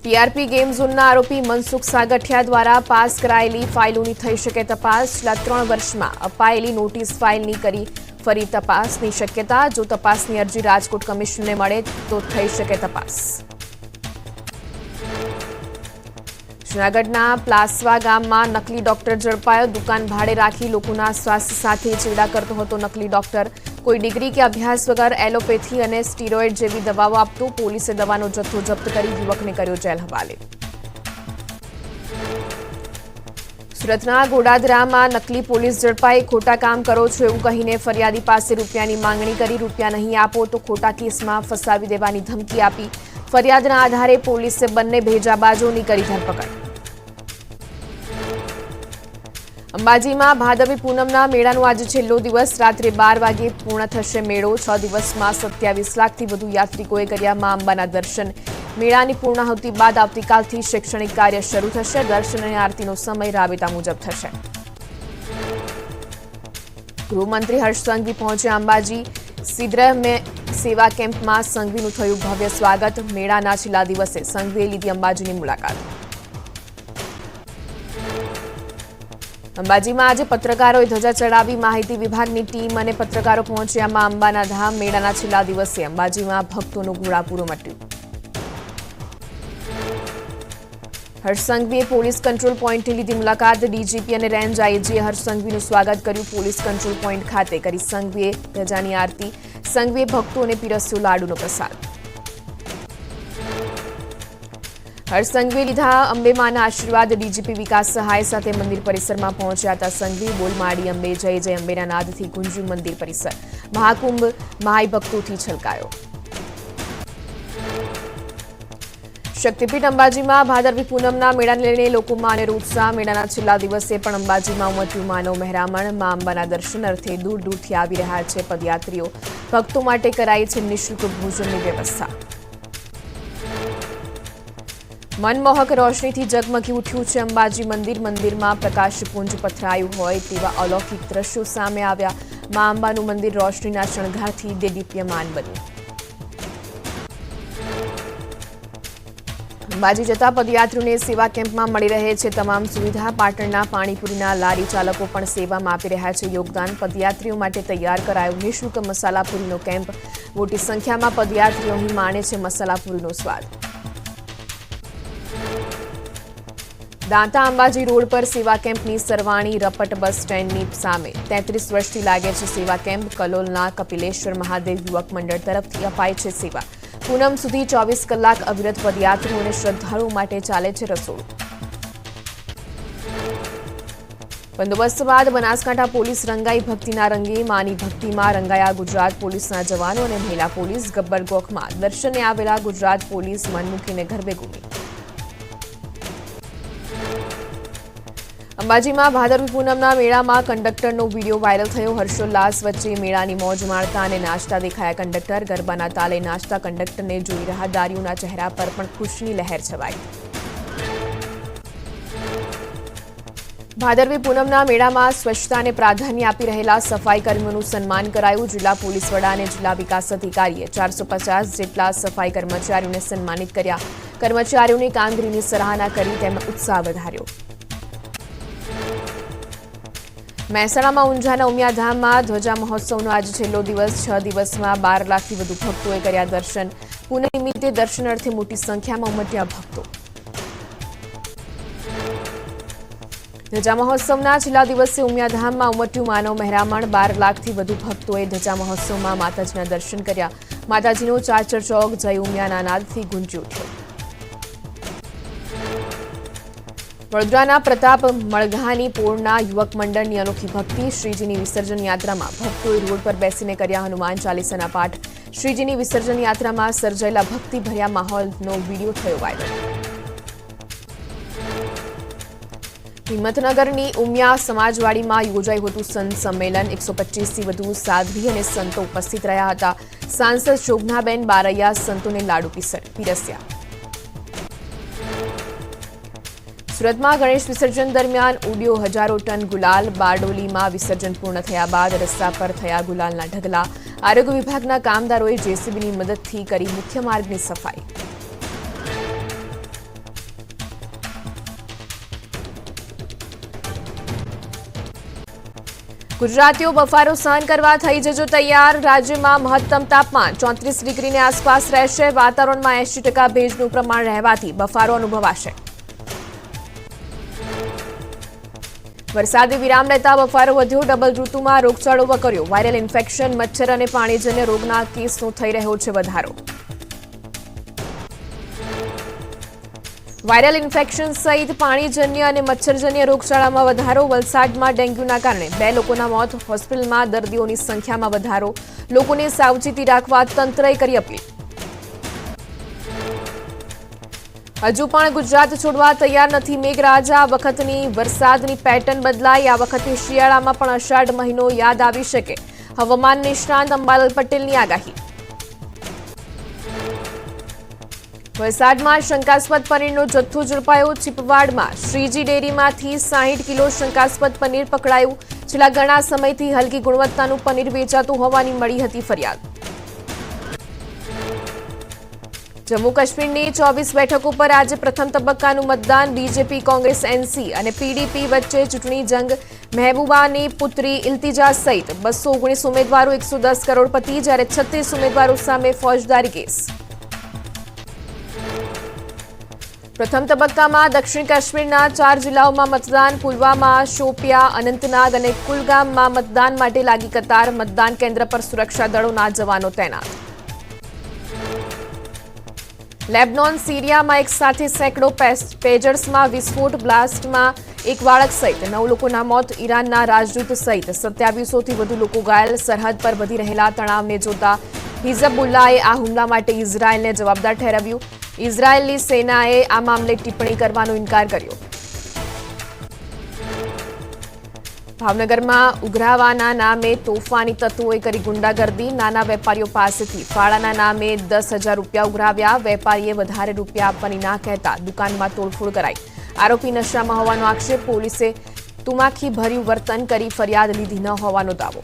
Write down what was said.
TRP game ઝોનના આરોપી મનસુખ સાગઠિયા દ્વારા પાસ કરાયેલી ફાઇલોની થઈ શકે તપાસ। છેલ્લા 3 વર્ષમાં અપાયેલી નોટિસ ફાઇલની કરી ફરી તપાસની શક્યતા। જો તપાસની અરજી રાજકોટ કમિશનને મળે તો થઈ શકે તપાસ। જૂનાગઢના પ્લાસવા ગામમાં નકલી ડોક્ટર ઝડપાયો। દુકાન ભાડે રાખી લોકોના સ્વાસ્થ્ય સાથે ચેડા કરતો હતો નકલી ડોક્ટર। कोई डिग्री के अभ्यास वगर एलोपेथी और स्टीरोइड जेवी दवाओं आपतो पोलीसे दवानो जत्थो जप्त करी युवकने कर्यो जेल हवाले। सूरतना गोडादरामां नकली पोलीस झड़पाई। खोटा काम करो छो एवुं कहीने फरियादी पासे रूपियानी मांगणी करी। रूपिया नहीं आपो तो खोटा केसमां फसावी देवानी धमकी आपी। फरियादना आधारे पोलीसे बंने भेजाबाजोनी करी धरपकड़। अंबाजीमां भादरवी पूनमना मेळानो आज छेल्लो दिवस। रात्रे 12 वागे पूर्ण थशे मेळो। 6 दिवसमां 27 लाखथी वधु यात्रिकोए कर्या मां अंबाना दर्शन। मेळानी पूर्णाहुति बाद आवतीकालथी शैक्षणिक कार्य शरू थशे। दर्शन अने आरतीनो समय राबेता मुजब थशे। गृहमंत्री हर्ष संघवी पहोंच्या अंबाजी। सीद्र में सेवा केम्पमां संघवीनुं थयुं भव्य स्वागत। मेळाना छेल्ला दिवसे संघवीए लीधी अंबाजीनी मुलाकात। अंबाजी में आज पत्रकारों ध्वजा चढ़ावी। माहिती विभाग की टीम और पत्रकारों पहुंच्या मां अंबाना धाम। मेळाना छेल्ला दिवसे अंबाजी में भक्तों घोड़ापूरो मट्यो। हर्ष संघवीए पोलीस कंट्रोल पॉइंट लीधी मुलाकात। डीजीपी और रेंज आईजीए हर्ष संघवीનું स्वागत कर्યું। पोलीस कंट्रोल पॉइंट खाते करी संघवीए ध्वजानी आरती। संघवीए भक्तों ने पीरस्यो लाडूनो प्रसाद। हर्ष संघवी लीधा अंबेमाना आशीर्वाद। डीजीपी विकास सहाय साथे मंदिर परिसर में पहुंच्या था संघवी। बोलमाड़ी अंबे जय जय अंबेना नादथी गुंज्यु मंदिर परिसर। महाकुंभ महाई भक्तोथी छलकायो। शक्तिपीठ अंबाजी में भादरवी पूनमना मेळाने लईने लोकोमां अनेरो उत्साह। मेळाना छेल्ला दिवसे पण अंबाजीमां उमट्युं मानव महेरामण। मां अंबाना दर्शन अर्थे दूर दूरथी आवी रह्या छे पदयात्रीओ। भक्तो माटे कराई छे निःशुल्क भोजननी व्यवस्था। मनमोहक रोशनीथी जगमगी उठ्युं छे अंबाजी मंदिर। मंदिरमां प्रकाशपुंज पथरायुं होय तेवा अलौकिक दृश्यो सामे आव्या। मां अंबानुं मंदिर रोशनीना शणगारथी देदीप्यमान बन्युं। अंबाजी जता पदयात्रीओने सेवा केम्पमां मळी रहे छे तमाम सुविधा। पाटणना पाणीपुरीना लारी चालको पण सेवामां आपी रह्या छे योगदान। पदयात्रीओ माटे तैयार करायो निःशुल्क मसालापुरीनो केम्प। मोटी संख्यामां पदयात्रीओ અહીં માણે છે મસાલાપુરીનો સ્વાદ। दांता अंबाजी रोड पर सेवा केम्पनी सरवाणी रपट बस स्टेन्डनी सामे 33 वर्षथी लागे छे सेवा केम्प। कलोलना कपिलेश्वर महादेव युवक मंडळ तरफथी अपाय छे सेवा। पूनम सुधी 24 कलाक अविरत पदयात्रीओ अने श्रद्धाळुओ माटे चाले छे रसोडुं। बंदोबस्त बाद बनासकांठा पोलीस रंगाई भक्तिना रंगे। मानी भक्तिमां रंगाया गुजरात पोलीसना जवानो अने महिला पोलीस। गब्बर गोखमां दर्शने आवेला गुजरात पोलीस मनमुखीने गरबे घूमी। अंबाजीमां भादरवी पूनमना मेळामां कंडक्टरनो वीडियो वायरल थयो। हर्षोल्लास वच्चे मेळानी मौज माणता अने नाचता देखाया कंडक्टर। गरबाना ताले नाचता कंडक्टरने जोई राहदारीओना चेहरा पर पण खुशीनी लહેર छवाई। भादरवी पूनमना मेळामां स्वच्छताने प्राधान्य आपी रहेला सफाई कर्मीओनुं सन्मान करायुं। जिल्ला पोलीस वडा अने जिल्ला विकास अधिकारीए 450 जेटला सफाई कर्मचारीओने सन्मानित कर्या। कर्मचारीओनी कामगीरीनी सराहना करी तेमनो उत्साह वधार्यो। મહેસાણામાં ઊંઝાના ઉમિયાધામમાં ધ્વજા મહોત્સવનો આજે છેલ્લો દિવસ। 6 દિવસમાં 12 લાખથી વધુ ભક્તોએ કર્યા દર્શન। પૂનમ નિમિત્તે દર્શનાર્થે મોટી સંખ્યામાં ઉમટ્યા ભક્તો। ધ્વજા મહોત્સવના છેલ્લા દિવસે ઉમિયાધામમાં ઉમટ્યું માનવ મહેરામણ। 12 લાખથી વધુ ભક્તોએ ધ્વજા મહોત્સવમાં માતાજીના દર્શન કર્યા। માતાજીનો ચાચર ચોક જય ઉમિયાના નાદથી ગુંજી ઉઠ્યો। वडोदराना प्रताप मळघानी पोळना युवक मंडळनी अनोखी भक्ति। श्रीजीनी विसर्जन यात्रामां भक्तोए रोड पर बेसीने कर्या हनुमान चालीसाना पाठ। श्रीजीनी विसर्जन यात्रामां सर्जायेला भक्तिभर्या माहोलनो वीडियो थयो वायरल। हिम्मतनगरनी उमिया समाजवाड़ीमां योजायुं हतुं संत सम्मेलन। 125 थी वधु साध्वी अने संतो उपस्थित रह्या हता। सांसद शोभनाबेन बारैया संतोने लाडू पीरस्या। सूरत में गणेश विसर्जन दरमियान उड्यो हजारों टन गुलाल। बारडोली में विसर्जन पूर्ण थया बाद रस्ता पर थया गुलालना ढगला। आरोग्य विभागना कामदारोए जेसीबीनी मददथी करी मुख्य मार्गनी सफाई। ગુજરાતીઓ બફારો સહન કરવા થઈ જજો તૈયાર। રાજ્યમાં મહત્તમ તાપમાન 34 ડિગ્રીની આસપાસ રહેશે। વાતાવરણમાં 80% ભેજનું પ્રમાણ રહેવાથી બફારો અનુભવાશે। વરસાદે વિરામ લેતા બફારો વધ્યો। ડબલ ઋતુમાં રોગચાળો વકર્યો। વાયરલ ઇન્ફેક્શન, મચ્છર અને પાણીજન્ય રોગના કેસનો થઈ રહ્યો છે વધારો। વાયરલ ઇન્ફેક્શન સહિત પાણીજન્ય અને મચ્છરજન્ય રોગચાળામાં વધારો। વલસાડમાં ડેન્ગ્યુના કારણે 2 લોકોના મોત। હોસ્પિટલમાં દર્દીઓની સંખ્યામાં વધારો। લોકોને સાવચેતી રાખવા તંત્રએ કરી અપીલ। હજુ પણ ગુજરાત છોડવા તૈયાર નથી મેઘરાજા। આ વખતની વરસાદની પેટર્ન બદલાઈ। આ વખતે શિયાળામાં પણ અષાઢ મહિનો યાદ આવી શકે। હવામાન નિષ્ણાંત અંબાલાલ પટેલની આગાહી। વલસાડમાં શંકાસ્પદ પનીરનો જથ્થો ઝડપાયો। ચીપવાડમાં શ્રીજી ડેરીમાંથી 60 કિલો શંકાસ્પદ પનીર પકડાયું। છેલ્લા ઘણા સમયથી હલકી ગુણવત્તાનું પનીર વેચાતું હોવાની મળી હતી ફરિયાદ। જમ્મુ કાશ્મીરની 24 બેઠકો પર આજે પ્રથમ તબક્કાનું મતદાન। બીજેપી, કોંગ્રેસ, એનસી અને પીડીપી વચ્ચે ચૂંટણી જંગ। મહેબૂબાની પુત્રી ઇલ્તિજા સહિત 219 ઉમેદવારો, 110 કરોડપતિ, જ્યારે 36 ઉમેદવારો સામે ફોજદારી કેસ। પ્રથમ તબક્કામાં દક્ષિણ કાશ્મીરના 4 જિલ્લાઓમાં મતદાન। પુલવામા, શોપિયા, અનંતનાગ અને કુલગામમાં મતદાન માટે લાગી કતાર। મતદાન કેન્દ્ર પર સુરક્ષા દળોના જવાનો તૈનાત। લેબનોન, સિરિયામાં એક સાથે સેંકડો પેજર્સમાં વિસ્ફોટ। બ્લાસ્ટમાં એક બાળક સહિત 9 લોકોના મોત। ઈરાનના રાજદૂત સહિત 2700થી વધુ લોકો ઘાયલ। સરહદ પર વધી રહેલા તણાવને જોતા હિઝબુલ્લાએ આ હુમલા માટે ઇઝરાયલને જવાબદાર ઠેરવ્યું। ઇઝરાયેલની સેનાએ આ મામલે ટિપ્પણી કરવાનો ઇનકાર કર્યો। ભાવનગરમાં ઉઘરાવાના નામે તોફાની તત્વોએ કરી ગુંડાગર્દી। નાના વેપારીઓ પાસેથી ફાળાના નામે 10,000 રૂપિયા ઉઘરાવ્યા। વેપારીએ વધારે રૂપિયા આપવાની ના કહેતા દુકાનમાં તોડફોડ કરાઈ। આરોપી નશામાં હોવાનો આક્ષેપ। પોલીસે તુમાખી ભર્યું વર્તન કરી ફરિયાદ લીધી ન હોવાનો દાવો।